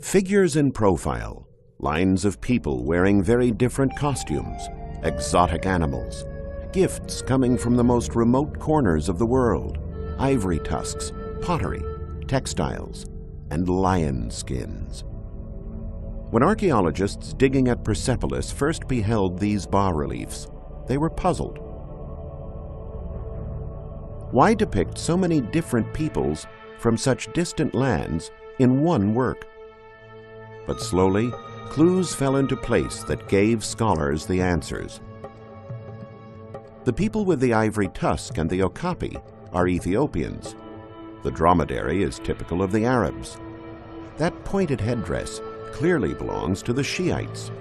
Figures in profile, lines of people wearing very different costumes, exotic animals, gifts coming from the most remote corners of the world, ivory tusks, pottery, textiles, and lion skins. When archaeologists digging at Persepolis first beheld these bas-reliefs, they were puzzled. Why depict so many different peoples from such distant lands in one work? But slowly, clues fell into place that gave scholars the answers. The people with the ivory tusk and the okapi are Ethiopians. The dromedary is typical of the Arabs. That pointed headdress clearly belongs to the Shiites.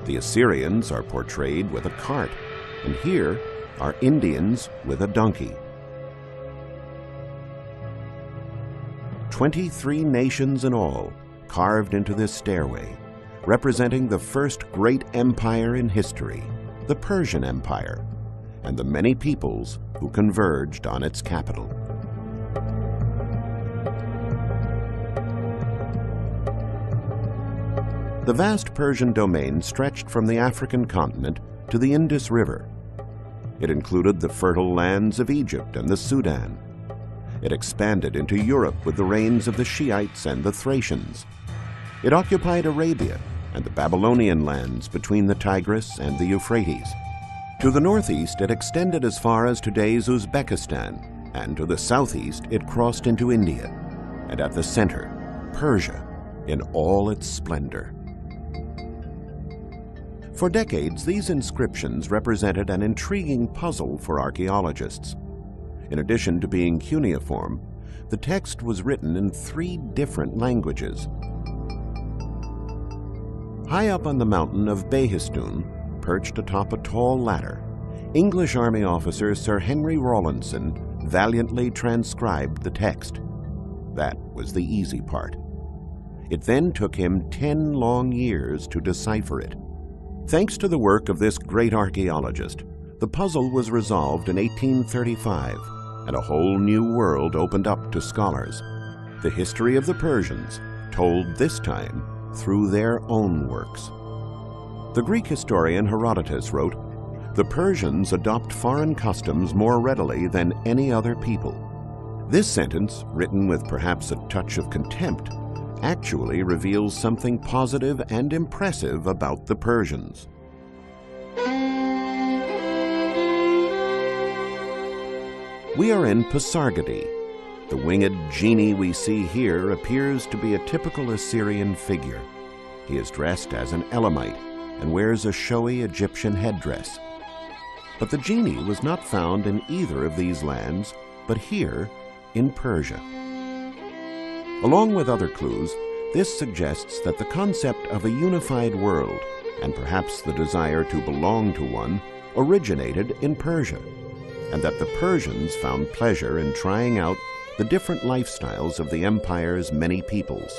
The Assyrians are portrayed with a cart, and here are Indians with a donkey. 23 nations in all carved into this stairway, representing the first great empire in history, the Persian Empire, and the many peoples who converged on its capital. The vast Persian domain stretched from the African continent to the Indus River. It included the fertile lands of Egypt and the Sudan. It expanded into Europe with the reigns of the Shiites and the Thracians. It occupied Arabia and the Babylonian lands between the Tigris and the Euphrates. To the northeast, it extended as far as today's Uzbekistan, and to the southeast, it crossed into India, and at the center, Persia, in all its splendor. For decades, these inscriptions represented an intriguing puzzle for archaeologists. In addition to being cuneiform, the text was written in 3 different languages. High up on the mountain of Behistun, perched atop a tall ladder, English Army officer Sir Henry Rawlinson valiantly transcribed the text. That was the easy part. It then took him 10 long years to decipher it. Thanks to the work of this great archaeologist, the puzzle was resolved in 1835, and a whole new world opened up to scholars. The history of the Persians, told this time through their own works. The Greek historian Herodotus wrote, "The Persians adopt foreign customs more readily than any other people." This sentence, written with perhaps a touch of contempt, actually reveals something positive and impressive about the Persians. We are in Pasargadae. The winged genie we see here appears to be a typical Assyrian figure. He is dressed as an Elamite and wears a showy Egyptian headdress. But the genie was not found in either of these lands, but here in Persia. Along with other clues, this suggests that the concept of a unified world, and perhaps the desire to belong to one, originated in Persia, and that the Persians found pleasure in trying out the different lifestyles of the empire's many peoples.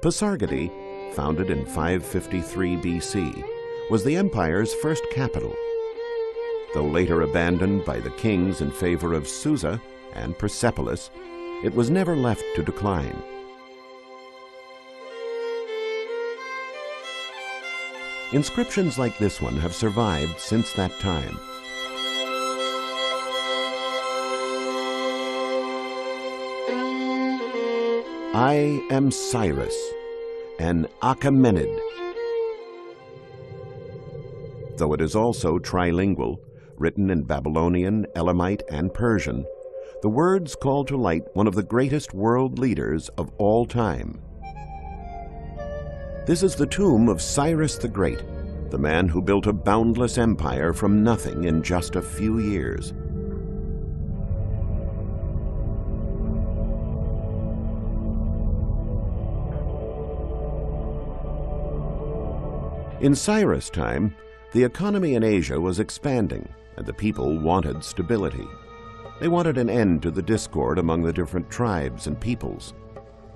Pasargadae, founded in 553 BC, was the empire's first capital. Though later abandoned by the kings in favor of Susa and Persepolis, it was never left to decline. Inscriptions like this one have survived since that time. I am Cyrus, an Achaemenid. Though it is also trilingual, written in Babylonian, Elamite, and Persian, the words call to light one of the greatest world leaders of all time. This is the tomb of Cyrus the Great, the man who built a boundless empire from nothing in just a few years. In Cyrus' time, the economy in Asia was expanding, and the people wanted stability. They wanted an end to the discord among the different tribes and peoples.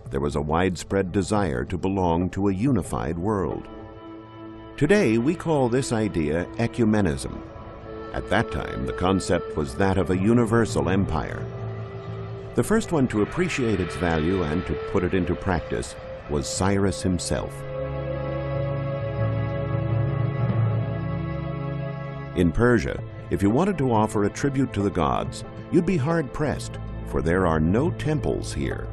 There was a widespread desire to belong to a unified world. Today, we call this idea ecumenism. At that time, the concept was that of a universal empire. The first one to appreciate its value and to put it into practice was Cyrus himself. In Persia, if you wanted to offer a tribute to the gods, you'd be hard-pressed, for there are no temples here.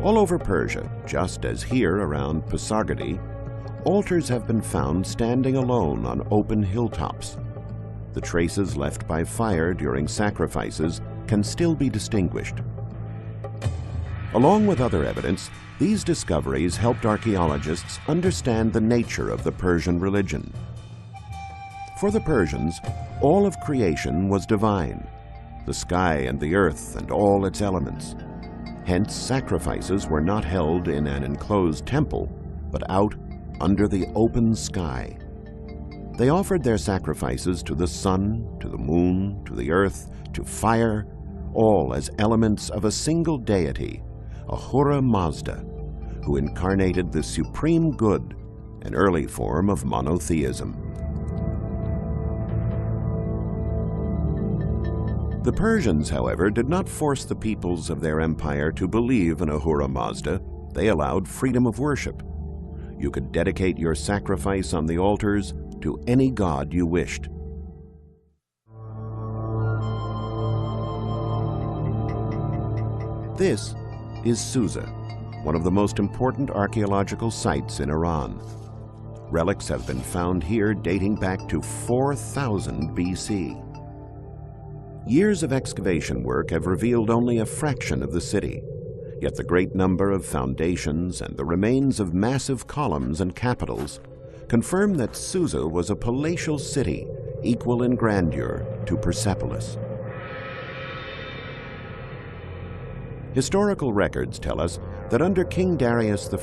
All over Persia, just as here around Pasargadae, altars have been found standing alone on open hilltops. The traces left by fire during sacrifices can still be distinguished. Along with other evidence, these discoveries helped archaeologists understand the nature of the Persian religion. For the Persians, all of creation was divine, the sky and the earth and all its elements. Hence, sacrifices were not held in an enclosed temple, but out under the open sky. They offered their sacrifices to the sun, to the moon, to the earth, to fire, all as elements of a single deity, Ahura Mazda, who incarnated the supreme good, an early form of monotheism. The Persians, however, did not force the peoples of their empire to believe in Ahura Mazda. They allowed freedom of worship. You could dedicate your sacrifice on the altars to any god you wished. This is Susa, one of the most important archaeological sites in Iran. Relics have been found here dating back to 4000 BC. Years of excavation work have revealed only a fraction of the city, yet the great number of foundations and the remains of massive columns and capitals confirm that Susa was a palatial city equal in grandeur to Persepolis. Historical records tell us that under King Darius I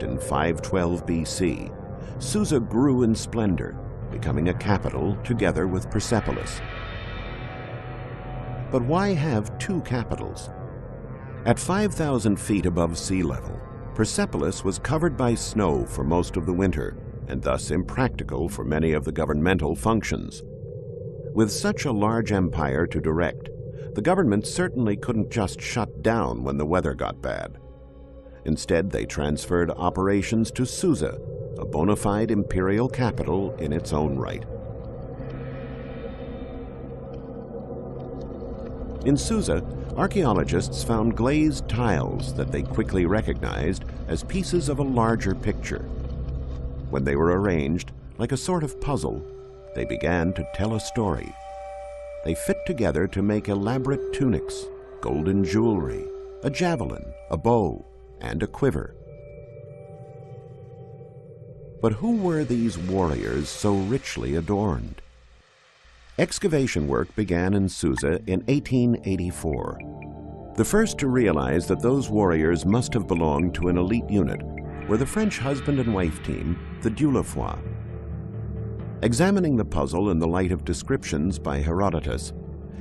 in 512 BC, Susa grew in splendor, becoming a capital together with Persepolis. But why have two capitals? At 5,000 feet above sea level, Persepolis was covered by snow for most of the winter, and thus impractical for many of the governmental functions. With such a large empire to direct, the government certainly couldn't just shut down when the weather got bad. Instead, they transferred operations to Susa, a bona fide imperial capital in its own right. In Susa, archaeologists found glazed tiles that they quickly recognized as pieces of a larger picture. When they were arranged, like a sort of puzzle, they began to tell a story. They fit together to make elaborate tunics, golden jewelry, a javelin, a bow, and a quiver. But who were these warriors so richly adorned? Excavation work began in Susa in 1884. The first to realize that those warriors must have belonged to an elite unit were the French husband and wife team, the Dieulafoy. Examining the puzzle in the light of descriptions by Herodotus,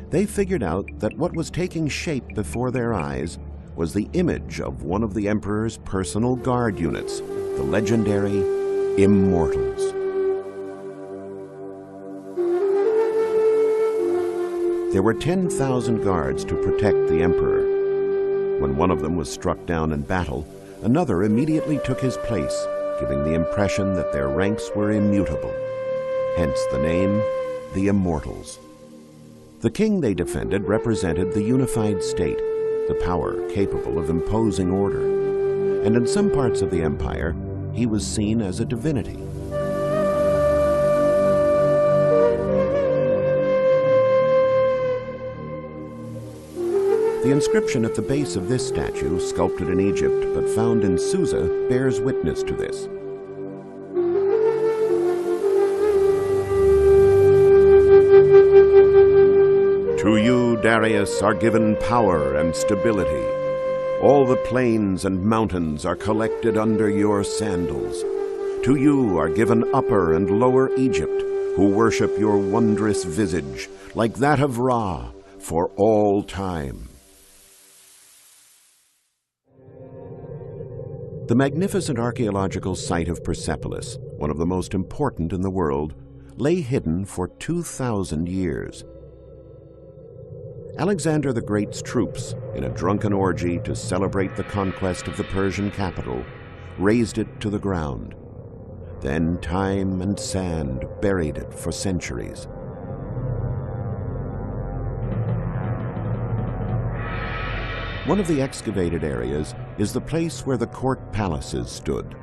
they figured out that what was taking shape before their eyes was the image of one of the emperor's personal guard units, the legendary Immortals. There were 10,000 guards to protect the emperor. When one of them was struck down in battle, another immediately took his place, giving the impression that their ranks were immutable. Hence the name, the Immortals. The king they defended represented the unified state, the power capable of imposing order. And in some parts of the empire, he was seen as a divinity. The inscription at the base of this statue, sculpted in Egypt but found in Susa, bears witness to this. To you, Darius, are given power and stability. All the plains and mountains are collected under your sandals. To you are given Upper and Lower Egypt, who worship your wondrous visage, like that of Ra, for all time. The magnificent archaeological site of Persepolis, one of the most important in the world, lay hidden for 2,000 years. Alexander the Great's troops, in a drunken orgy to celebrate the conquest of the Persian capital, razed it to the ground. Then time and sand buried it for centuries. One of the excavated areas is the place where the court palaces stood.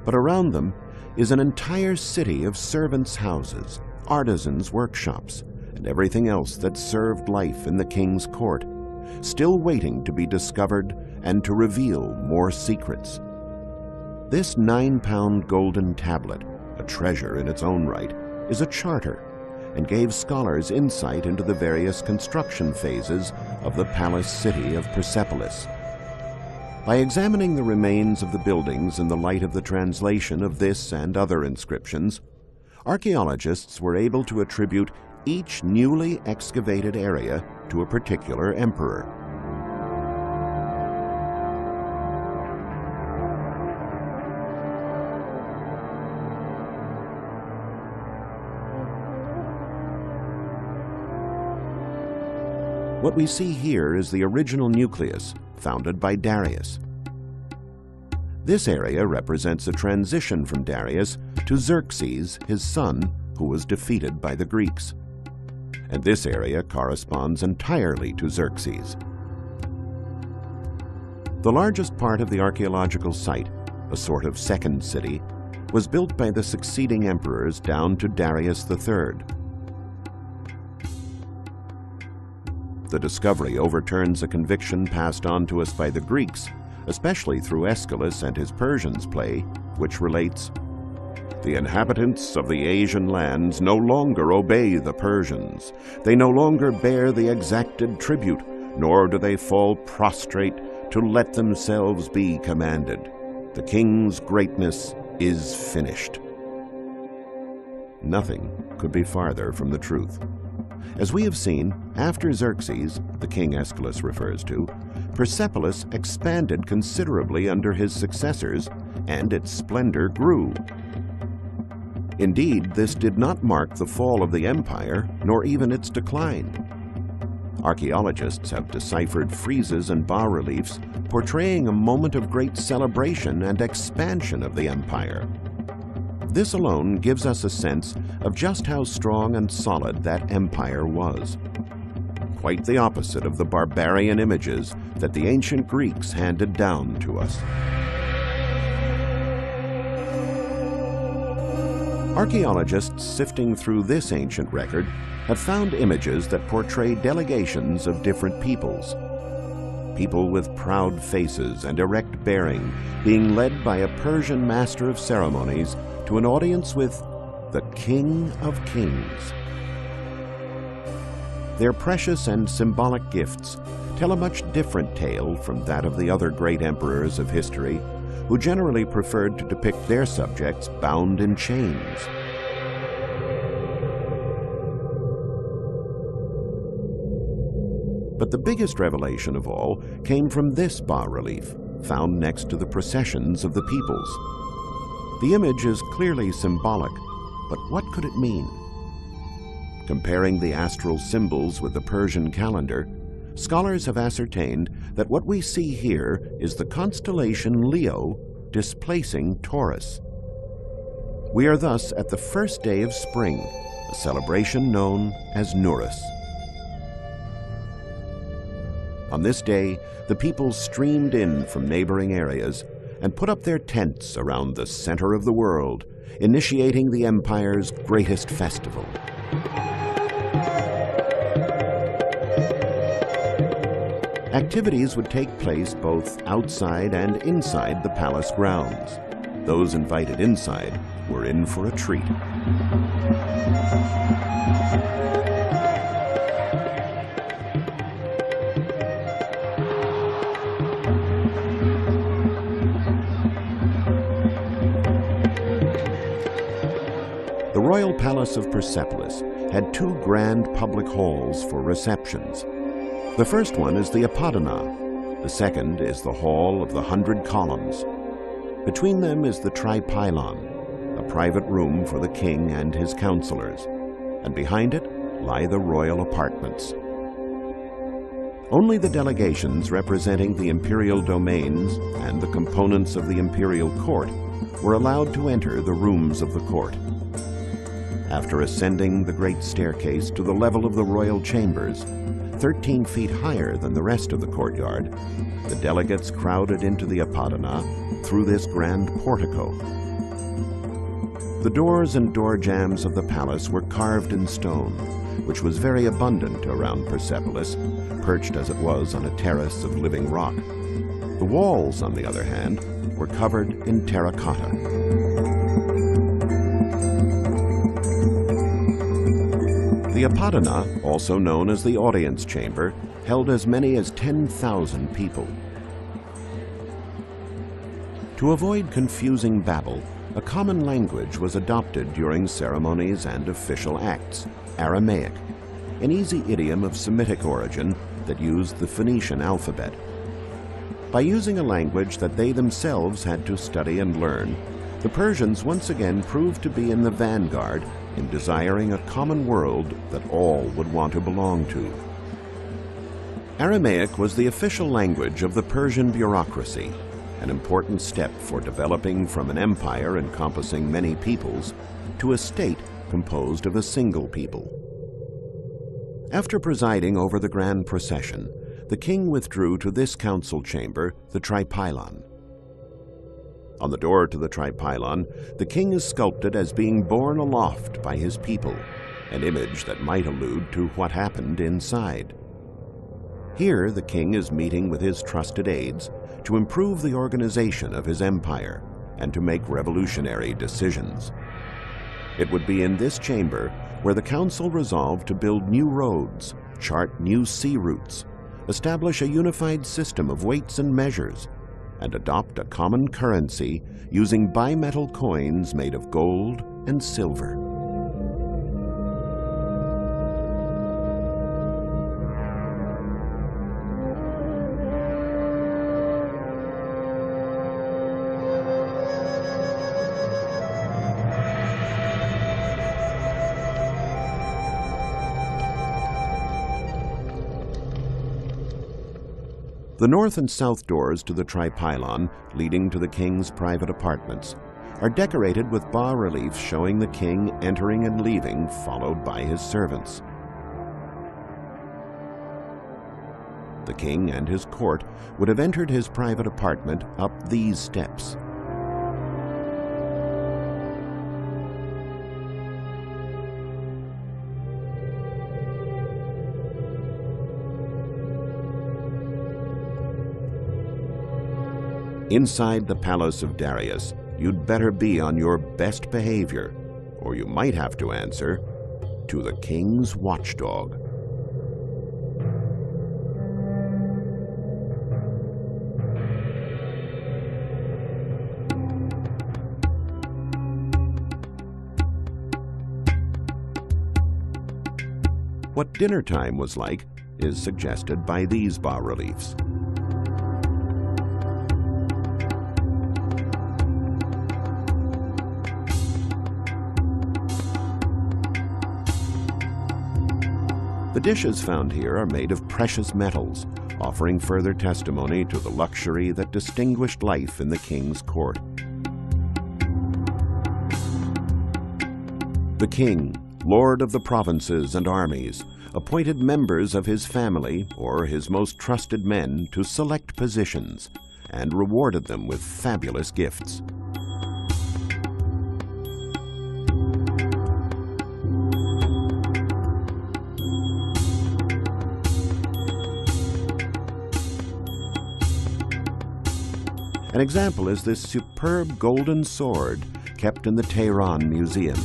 But around them is an entire city of servants' houses, artisans' workshops, and everything else that served life in the king's court, still waiting to be discovered and to reveal more secrets. This 9-pound golden tablet, a treasure in its own right, is a charter and gave scholars insight into the various construction phases of the palace city of Persepolis. By examining the remains of the buildings in the light of the translation of this and other inscriptions, archaeologists were able to attribute each newly excavated area to a particular emperor. What we see here is the original nucleus, founded by Darius. This area represents a transition from Darius to Xerxes, his son, who was defeated by the Greeks. And this area corresponds entirely to Xerxes. The largest part of the archaeological site, a sort of second city, was built by the succeeding emperors down to Darius III. The discovery overturns a conviction passed on to us by the Greeks, especially through Aeschylus and his Persians play, which relates, "The inhabitants of the Asian lands no longer obey the Persians. They no longer bear the exacted tribute, nor do they fall prostrate to let themselves be commanded. The king's greatness is finished." Nothing could be farther from the truth. As we have seen, after Xerxes, the king Aeschylus refers to, Persepolis expanded considerably under his successors, and its splendor grew. Indeed, this did not mark the fall of the empire, nor even its decline. Archaeologists have deciphered friezes and bas-reliefs portraying a moment of great celebration and expansion of the empire. This alone gives us a sense of just how strong and solid that empire was. Quite the opposite of the barbarian images that the ancient Greeks handed down to us. Archaeologists sifting through this ancient record have found images that portray delegations of different peoples. People with proud faces and erect bearing being led by a Persian master of ceremonies to an audience with the King of Kings. Their precious and symbolic gifts tell a much different tale from that of the other great emperors of history, who generally preferred to depict their subjects bound in chains. But the biggest revelation of all came from this bas-relief, found next to the processions of the peoples. The image is clearly symbolic, but what could it mean? Comparing the astral symbols with the Persian calendar, scholars have ascertained that what we see here is the constellation Leo displacing Taurus. We are thus at the first day of spring, a celebration known as Nurus. On this day, the people streamed in from neighboring areas and put up their tents around the center of the world, initiating the empire's greatest festival. Activities would take place both outside and inside the palace grounds. Those invited inside were in for a treat. The royal palace of Persepolis had two grand public halls for receptions. The first one is the Apodana. The second is the Hall of the 100 Columns. Between them is the Tripylon, a private room for the king and his counselors, and behind it lie the royal apartments. Only the delegations representing the imperial domains and the components of the imperial court were allowed to enter the rooms of the court. After ascending the great staircase to the level of the royal chambers, 13 feet higher than the rest of the courtyard, the delegates crowded into the Apodana through this grand portico. The doors and door jambs of the palace were carved in stone, which was very abundant around Persepolis, perched as it was on a terrace of living rock. The walls, on the other hand, were covered in terracotta. The Apodana, also known as the audience chamber, held as many as 10,000 people. To avoid confusing babble, a common language was adopted during ceremonies and official acts, Aramaic, an easy idiom of Semitic origin that used the Phoenician alphabet. By using a language that they themselves had to study and learn, the Persians once again proved to be in the vanguard in desiring a common world that all would want to belong to. Aramaic was the official language of the Persian bureaucracy, an important step for developing from an empire encompassing many peoples to a state composed of a single people. After presiding over the grand procession, the king withdrew to this council chamber, the tripylon. On the door to the tripylon, the king is sculpted as being borne aloft by his people, an image that might allude to what happened inside. Here, the king is meeting with his trusted aides to improve the organization of his empire and to make revolutionary decisions. It would be in this chamber where the council resolved to build new roads, chart new sea routes, establish a unified system of weights and measures, and adopt a common currency using bimetal coins made of gold and silver. The north and south doors to the tripylon, leading to the king's private apartments, are decorated with bas-reliefs showing the king entering and leaving, followed by his servants. The king and his court would have entered his private apartment up these steps. Inside the palace of Darius, you'd better be on your best behavior, or you might have to answer to the king's watchdog. What dinner time was like is suggested by these bas-reliefs. The dishes found here are made of precious metals, offering further testimony to the luxury that distinguished life in the king's court. The king, lord of the provinces and armies, appointed members of his family or his most trusted men to select positions and rewarded them with fabulous gifts. An example is this superb golden sword kept in the Tehran Museum.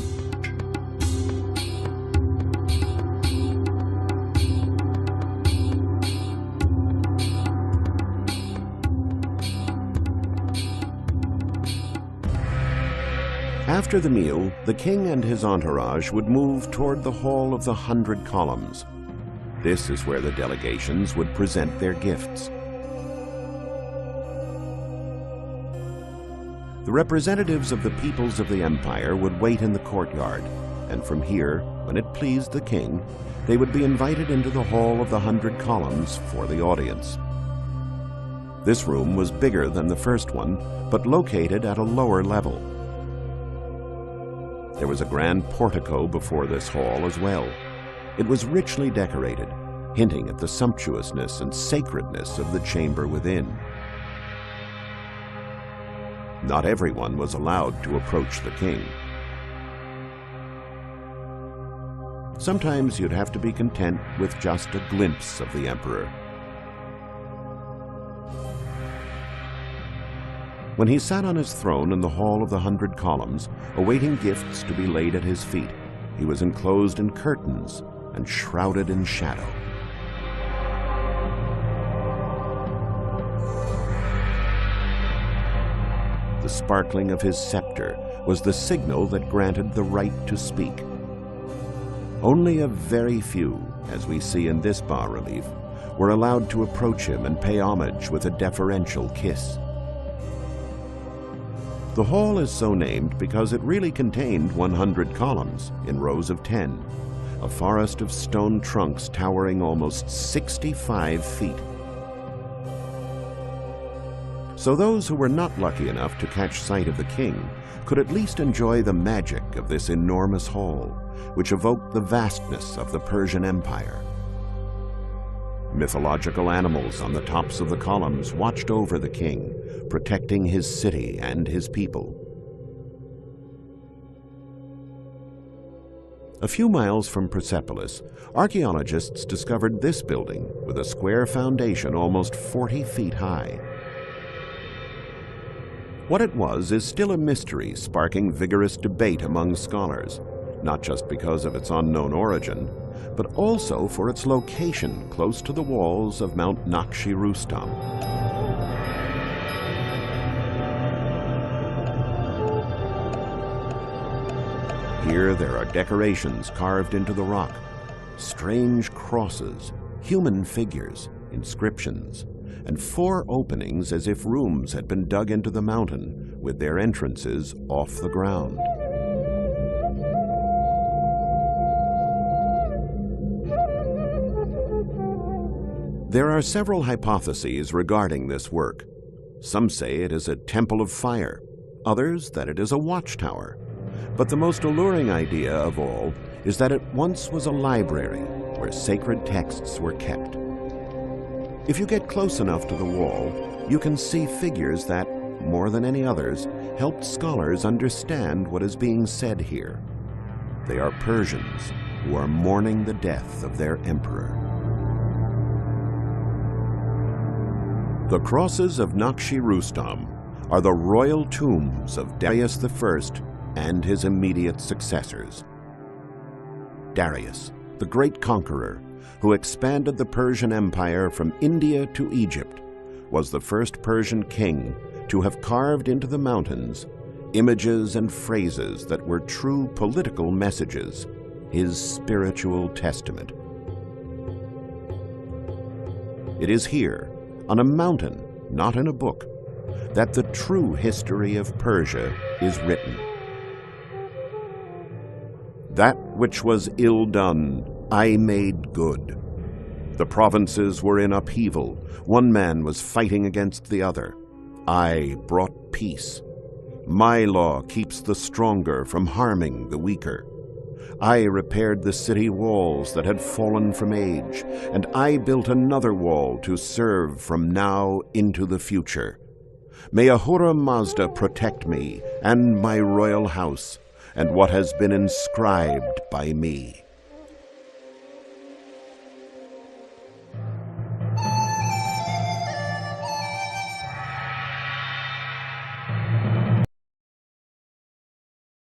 After the meal, the king and his entourage would move toward the Hall of the 100 Columns. This is where the delegations would present their gifts. The representatives of the peoples of the empire would wait in the courtyard, and from here, when it pleased the king, they would be invited into the Hall of the 100 Columns for the audience. This room was bigger than the first one, but located at a lower level. There was a grand portico before this hall as well. It was richly decorated, hinting at the sumptuousness and sacredness of the chamber within. Not everyone was allowed to approach the king. Sometimes you'd have to be content with just a glimpse of the emperor. When he sat on his throne in the Hall of the 100 Columns, awaiting gifts to be laid at his feet, he was enclosed in curtains and shrouded in shadow. The sparkling of his scepter was the signal that granted the right to speak. Only a very few, as we see in this bas-relief, were allowed to approach him and pay homage with a deferential kiss. The hall is so named because it really contained 100 columns in rows of 10, a forest of stone trunks towering almost 65 feet. So those who were not lucky enough to catch sight of the king could at least enjoy the magic of this enormous hall, which evoked the vastness of the Persian Empire. Mythological animals on the tops of the columns watched over the king, protecting his city and his people. A few miles from Persepolis, archaeologists discovered this building with a square foundation almost 40 feet high. What it was is still a mystery, sparking vigorous debate among scholars, not just because of its unknown origin, but also for its location close to the walls of Mount Nakshi-Rustam. Here there are decorations carved into the rock, strange crosses, human figures, inscriptions, and 4 openings as if rooms had been dug into the mountain, with their entrances off the ground. There are several hypotheses regarding this work. Some say it is a temple of fire, others that it is a watchtower. But the most alluring idea of all is that it once was a library where sacred texts were kept. If you get close enough to the wall, you can see figures that, more than any others, helped scholars understand what is being said here. They are Persians who are mourning the death of their emperor. The crosses of Nakshi-Rustam are the royal tombs of Darius I and his immediate successors. Darius, the great conqueror, who expanded the Persian Empire from India to Egypt, was the first Persian king to have carved into the mountains images and phrases that were true political messages, his spiritual testament. It is here, on a mountain, not in a book, that the true history of Persia is written. That which was ill done, I made good. The provinces were in upheaval. One man was fighting against the other. I brought peace. My law keeps the stronger from harming the weaker. I repaired the city walls that had fallen from age, and I built another wall to serve from now into the future. May Ahura Mazda protect me and my royal house, and what has been inscribed by me.